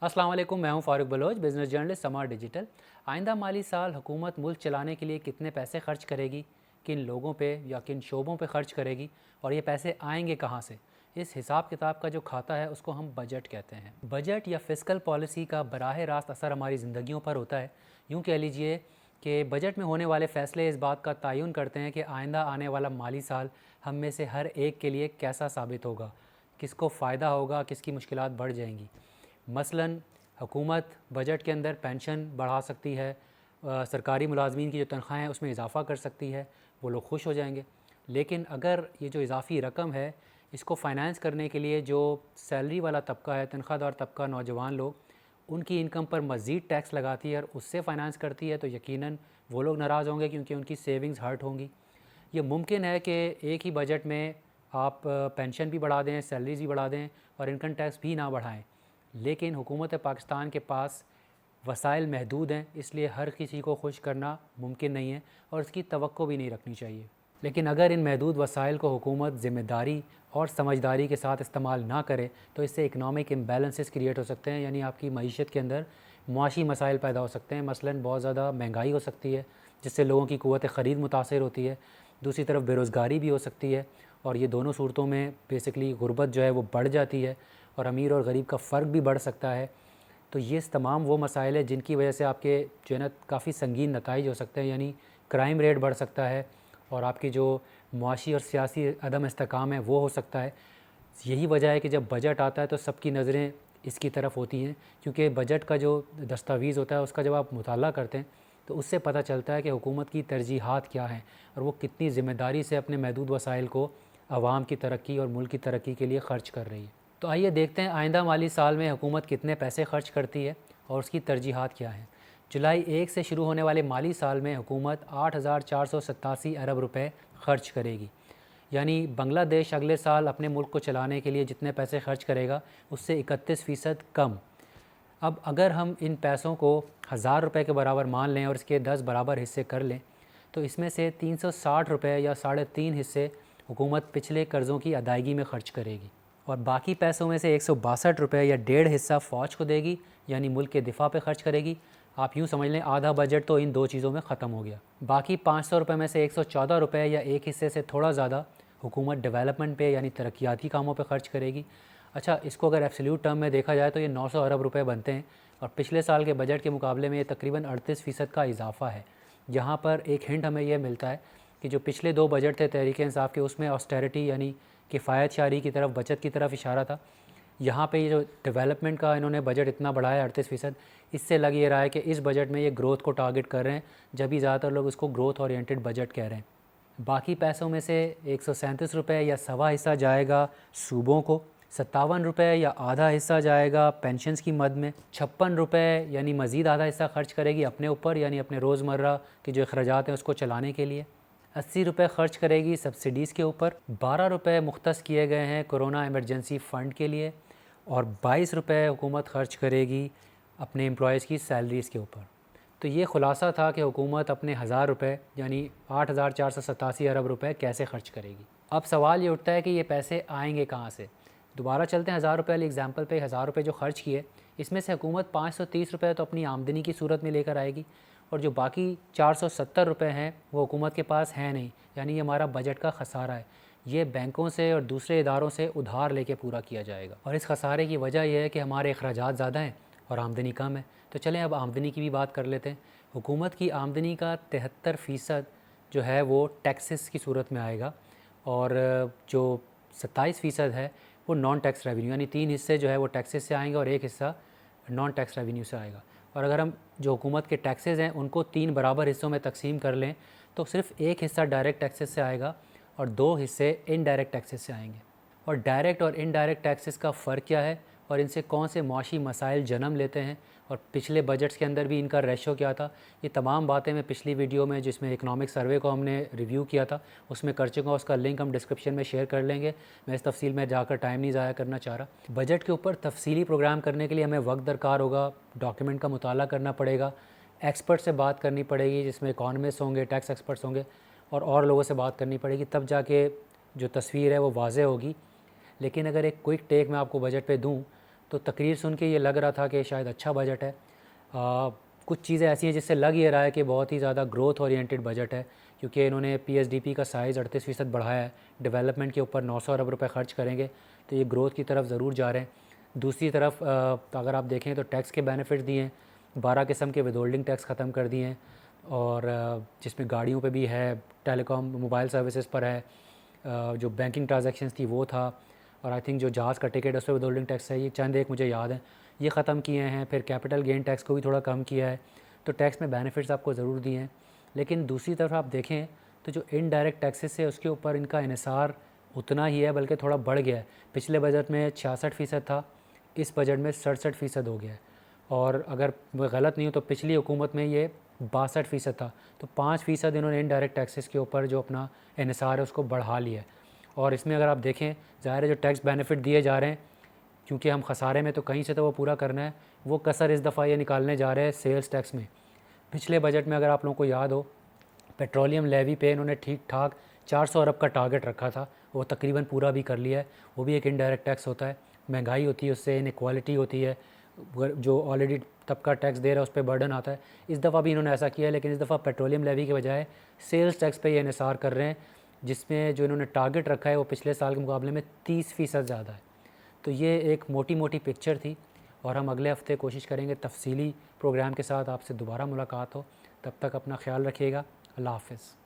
अस्सलाम वालेकुम, मैं हूं फ़ारूक बलोच, बिज़नेस जर्नलिस्ट समार डिजिटल। आइंदा माली साल हुकूमत मुल्क चलाने के लिए कितने पैसे खर्च करेगी, किन लोगों पे या किन शोबों पे खर्च करेगी और ये पैसे आएंगे कहां से, इस हिसाब किताब का जो खाता है उसको हम बजट कहते हैं। बजट या फिस्कल पॉलिसी का बराह रास्त असर हमारी ज़िंदगियों पर होता है। यूँ कह लीजिए कि बजट में होने वाले फ़ैसले इस बात का तयन करते हैं कि आइंदा आने वाला माली साल हम में से हर एक के लिए कैसा साबित होगा, किसको फ़ायदा होगा, किसकी मुश्किलात बढ़ जाएंगी। मसलन हुकूमत बजट के अंदर पेंशन बढ़ा सकती है, सरकारी मुलाजमीन की जो तनख्वाहें हैं उसमें इजाफ़ा कर सकती है, वो लोग खुश हो जाएंगे। लेकिन अगर ये जो इजाफ़ी रकम है इसको फ़ाइनेंस करने के लिए जो सैलरी वाला तबका है, तनख्वाहदार तबका, नौजवान लोग, उनकी इनकम पर मज़ीद टैक्स लगाती है और उससे फ़ाइनेंस करती है, तो यकीनन वो लोग नाराज़ होंगे क्योंकि उनकी सेविंग्स हर्ट होंगी। ये मुमकिन है कि एक ही बजट में आप पेंशन भी बढ़ा दें, सैलरीज़ भी बढ़ा दें और इनकम टैक्स भी ना बढ़ाएं, लेकिन हुकूमत पाकिस्तान के पास वसाइल महदूद हैं, इसलिए हर किसी को खुश करना मुमकिन नहीं है और इसकी तवक्को भी नहीं रखनी चाहिए। लेकिन अगर इन महदूद वसाइल को हुकूमत ज़िम्मेदारी और समझदारी के साथ इस्तेमाल ना करे तो इससे इकनॉमिक इम्बैलेंसेस क्रिएट हो सकते हैं, यानी आपकी मईशत के अंदर मुआशी मसाइल पैदा हो सकते हैं। मसलन बहुत ज़्यादा महंगाई हो सकती है जिससे लोगों की क़ुव्वत ख़रीद मुतासर होती है, दूसरी तरफ बेरोज़गारी भी हो सकती है और ये दोनों सूरतों में बेसिकली गुर्बत जो है वो बढ़ जाती है और अमीर और गरीब का फ़र्क भी बढ़ सकता है। तो ये तमाम वो मसाइल है जिनकी वजह से आपके जो है ना काफ़ी संगीन नताइज हो सकते हैं, यानी क्राइम रेट बढ़ सकता है और आपकी जो मुआशी और सियासी अदम इस्तेकाम है वो हो सकता है। यही वजह है कि जब बजट आता है तो सबकी नज़रें इसकी तरफ होती हैं, क्योंकि बजट का जो दस्तावेज़ होता है उसका जब आप मुताला करते हैं तो उससे पता चलता है कि हुकूमत की तरजीहात क्या हैं और वो कितनी ज़िम्मेदारी से अपने महदूद वसाइल को आवाम की तरक्की और मुल्क की तरक्की के लिए ख़र्च कर रही है। तो आइए देखते हैं आइंदा माली साल में हुकूमत कितने पैसे खर्च करती है और उसकी तरजीहात क्या हैं। जुलाई 1 से शुरू होने वाले माली साल में हुकूमत 8,487 अरब रुपए खर्च करेगी, यानी बांग्लादेश अगले साल अपने मुल्क को चलाने के लिए जितने पैसे खर्च करेगा उससे 31% कम। अब अगर हम इन पैसों को 1,000 रुपये के बराबर मान लें और इसके 10 बराबर हिस्से कर लें तो इसमें से 360 रुपये या 3.5 हिस्से हुकूमत पिछले कर्ज़ों की अदायगी में ख़र्च करेगी और बाकी पैसों में से 162 रुपये या 1.5 हिस्सा फ़ौज को देगी, यानी मुल्क के दिफा पे खर्च करेगी। आप यूँ समझ लें आधा बजट तो इन दो चीज़ों में ख़त्म हो गया। बाकी 500 रुपये में से 114 रुपये या एक हिस्से से थोड़ा ज़्यादा हुकूमत डेवलपमेंट पे यानी तरक्याती कामों पे खर्च करेगी। अच्छा, इसको अगर एब्सोल्यूट टर्म में देखा जाए तो ये 900 अरब रुपए बनते हैं और पिछले साल के बजट के मुकाबले में ये तकरीबन 38% का इजाफा है। यहाँ पर एक हिंट हमें यह मिलता है कि जो पिछले दो बजट थे तहरीक-ए-इंसाफ के, उसमें ऑस्टेरिटी यानी किफ़ायत शारी की तरफ, बचत की तरफ इशारा था। यहाँ पे ये जो डेवलपमेंट का इन्होंने बजट इतना बढ़ाया 38%, इससे लग ये रहा है कि इस बजट में ये ग्रोथ को टारगेट कर रहे हैं, जब भी ज़्यादातर लोग इसको ग्रोथ ओरिएंटेड बजट कह रहे हैं। बाकी पैसों में से 137 रुपये या सवा हिस्सा जाएगा सूबों को, 57 रुपये या आधा हिस्सा जाएगा पेंशन्स की मद में, 56 रुपये यानी मज़ीद आधा हिस्सा खर्च करेगी अपने ऊपर, यानी अपने रोज़मर्रा के जो अखराजात हैं उसको चलाने के लिए, 80 रुपये खर्च करेगी सब्सिडीज़ के ऊपर, 12 रुपये मुख्तस किए गए हैं कोरोना इमरजेंसी फ़ंड के लिए और 22 रुपये हुकूमत खर्च करेगी अपने एम्प्लॉयज़ की सैलरीज़ के ऊपर। तो ये ख़ुलासा था कि हुकूमत अपने 1,000 रुपये यानी 8,487 अरब रुपए कैसे ख़र्च करेगी। अब सवाल ये उठता है कि ये पैसे आएंगे कहाँ से। दोबारा चलते हैं 1,000 रुपये वाले एग्जाम्पल पे। 1,000 रुपये जो खर्च किए, इसमें से हुकूमत 530 रुपये तो अपनी आमदनी की सूरत में लेकर आएगी और जो बाकी 470 रुपये हैं वो हुकूमत के पास हैं नहीं, यानी ये हमारा बजट का खसारा है। ये बैंकों से और दूसरे इदारों से उधार लेके पूरा किया जाएगा और इस खसारे की वजह यह है कि हमारे अखराजात ज़्यादा हैं और आमदनी कम है। तो चलें अब आमदनी की भी बात कर लेते हैं। हुकूमत की आमदनी का 73% जो है वो टैक्सेस की सूरत में आएगा और जो 27% है वो नॉन टैक्स रेवेन्यू, यानी 3 हिस्से जो है वो टैक्सेस से आएंगे और एक हिस्सा नॉन टैक्स रेवेन्यू से आएगा। और अगर हम जो हुकूमत के टैक्सेस हैं उनको 3 बराबर हिस्सों में तकसीम कर लें तो सिर्फ एक हिस्सा डायरेक्ट टैक्सेस से आएगा और 2 हिस्से इनडायरेक्ट टैक्सेस से आएंगे। और डायरेक्ट और इनडायरेक्ट टैक्सेस का फ़र्क क्या है और इनसे कौन से मुआशी मसाइल जन्म लेते हैं और पिछले बजट्स के अंदर भी इनका रेशो क्या था, ये तमाम बातें मैं पिछली वीडियो में जिसमें इकनॉमिक सर्वे को हमने रिव्यू किया था उसमें कर चुका हूँ। उसका लिंक हम डिस्क्रिप्शन में शेयर कर लेंगे। मैं इस तफसील में जाकर टाइम नहीं ज़ाया करना चाह रहा। बजट के ऊपर तफसीली प्रोग्राम करने के लिए हमें वक्त दरकार होगा, डॉक्यूमेंट का मुताला करना पड़ेगा, एक्सपर्ट से बात करनी पड़ेगी जिसमें इकॉनमिस्ट होंगे, टैक्स एक्सपर्ट्स होंगे और लोगों से बात करनी पड़ेगी, तब जाके जो तस्वीर है वो वाज़ेह होगी। लेकिन अगर एक क्विक टेक मैं आपको बजट पे दूं तो तकरीर सुन के ये लग रहा था कि शायद अच्छा बजट है। कुछ चीज़ें ऐसी हैं जिससे लग ये रहा है कि बहुत ही ज़्यादा ग्रोथ ओरिएंटेड बजट है, क्योंकि इन्होंने पीएसडीपी का साइज़ 38% बढ़ाया है, डेवलपमेंट के ऊपर 900 अरब रुपए खर्च करेंगे, तो ये ग्रोथ की तरफ ज़रूर जा रहे हैं। दूसरी तरफ अगर आप देखें तो टैक्स के बेनिफिट्स दिए हैं, 12 किस्म के विदहोल्डिंग टैक्स ख़त्म कर दिए हैं, और जिसमें गाड़ियों पे भी है, टेलीकॉम मोबाइल सर्विसेज पर है, जो बैंकिंग ट्रांजैक्शंस थी वो था, और आई थिंक जो जहाज़ का टिकट है उस पर विदहोल्डिंग टैक्स है, ये चंद एक मुझे याद है, ये ख़त्म किए हैं। फिर कैपिटल गेन टैक्स को भी थोड़ा कम किया है। तो टैक्स में बेनिफिट्स आपको ज़रूर दिए हैं। लेकिन दूसरी तरफ आप देखें तो जो इनडायरेक्ट टैक्सेस है उसके ऊपर इनका इन्हिसार उतना ही है, बल्कि थोड़ा बढ़ गया है। पिछले बजट में 66% था, इस बजट में 67% हो गया है। और अगर मैं गलत नहीं हूँ तो पिछली हुकूमत में ये 62% था। तो 5% इन्होंने इनडायरेक्ट टैक्सेस के ऊपर जो अपना इन्हिसार है उसको बढ़ा लिया है। और इसमें अगर आप देखें, ज़ाहिर है जो टैक्स बेनिफिट दिए जा रहे हैं, क्योंकि हम खसारे में तो कहीं से तो वो पूरा करना है, वो कसर इस दफ़ा ये निकालने जा रहे हैं सेल्स टैक्स में। पिछले बजट में अगर आप लोगों को याद हो, पेट्रोलियम लेवी पे इन्होंने ठीक ठाक 400 अरब का टारगेट रखा था, वो तकरीबन पूरा भी कर लिया है। वो भी एक इनडायरेक्ट टैक्स होता है, महंगाई होती है उससे, इनक्वालिटी होती है, जो ऑलरेडी तबका टैक्स दे रहा है उस पर बर्डन आता है। इस दफ़ा भी इन्होंने ऐसा किया है, लेकिन इस दफ़ा पेट्रोलियम लेवी के बजाय सेल्स टैक्स पे ये इन्हिसार कर रहे हैं, जिसमें जो इन्होंने टारगेट रखा है वो पिछले साल के मुकाबले में 30% ज़्यादा है। तो ये एक मोटी मोटी पिक्चर थी, और हम अगले हफ्ते कोशिश करेंगे तफसीली प्रोग्राम के साथ आपसे दोबारा मुलाकात हो। तब तक अपना ख्याल रखिएगा। अल्लाह हाफ़िज़।